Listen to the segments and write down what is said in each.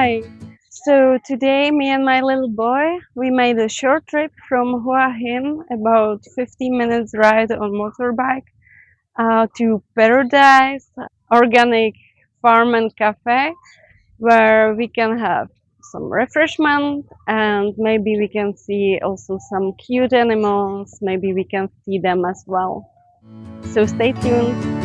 Hi! So today me and my little boy, we made a short trip from Hua Hin, about 15 minutes ride on motorbike, to Parrotdise Organic Farm and Cafe, where we can have some refreshment and maybe we can see also some cute animals, maybe we can see them as well. So stay tuned!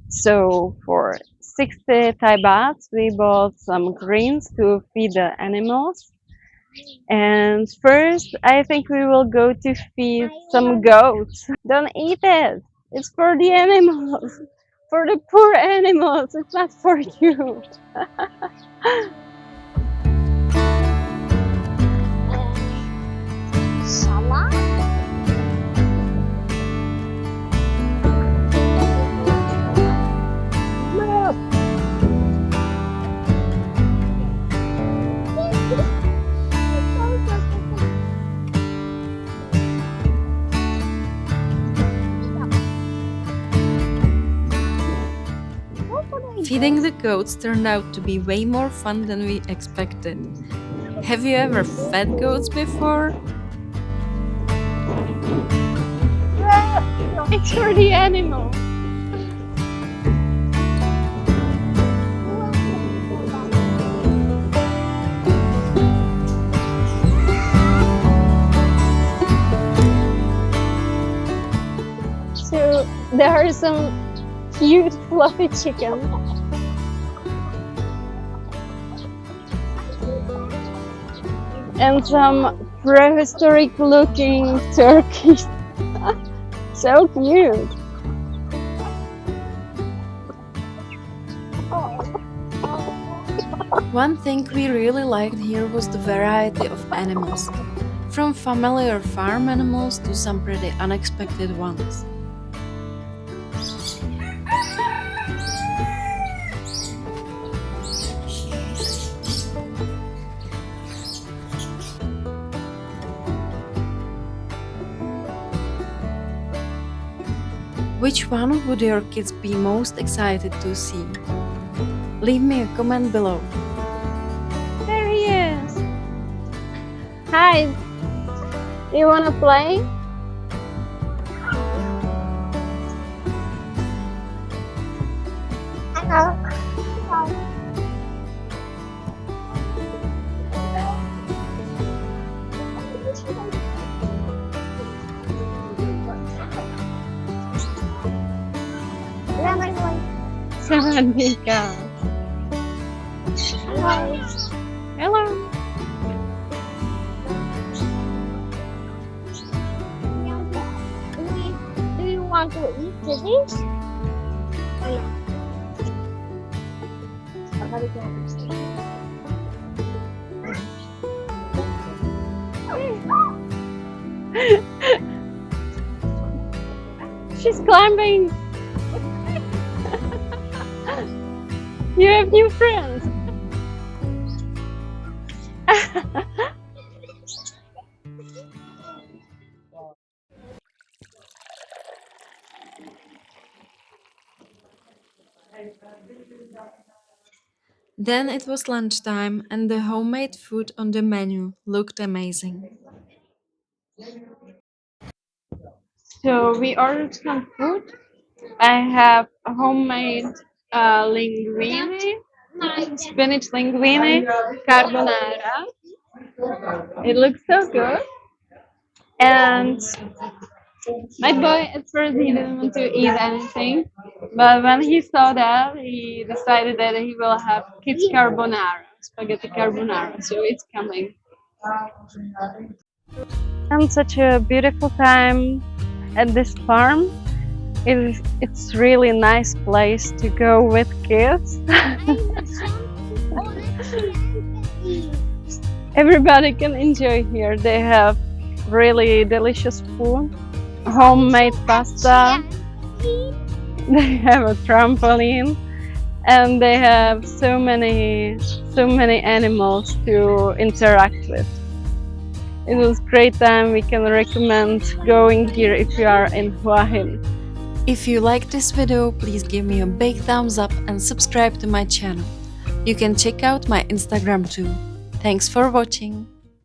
So for 60 Thai bahts, we bought some greens to feed the animals. And first, I think we will go to feed some goats. Don't eat it. It's for the animals. For the poor animals. It's not for you. Salad? Feeding the goats turned out to be way more fun than we expected. Have you ever fed goats before? It's for the animals. So there are some cute fluffy chickens. And some prehistoric looking turkeys. So cute. One thing we really liked here was the variety of animals, from familiar farm animals to some pretty unexpected ones. Which one would your kids be most excited to see? Leave me a comment below. There he is. Hi. Do you want to play? Hello. Sawadika. Hello. Do you want to eat this? She's climbing. You have new friends. Then it was lunchtime and the homemade food on the menu looked amazing. So we ordered some food. I have a homemade linguine, spinach linguine, carbonara. It looks so good. And my boy at first he didn't want to eat anything, but when he saw that, he decided that he will have kids carbonara, spaghetti carbonara. So it's coming. And such a beautiful time at this farm. It's really nice place to go with kids. Everybody can enjoy here. They have really delicious food, homemade pasta. They have a trampoline. and they have so many animals to interact with. It was great time. We can recommend going here if you are in Hua Hin. If you liked this video, please give me a big thumbs up and subscribe to my channel. You can check out my Instagram too. Thanks for watching.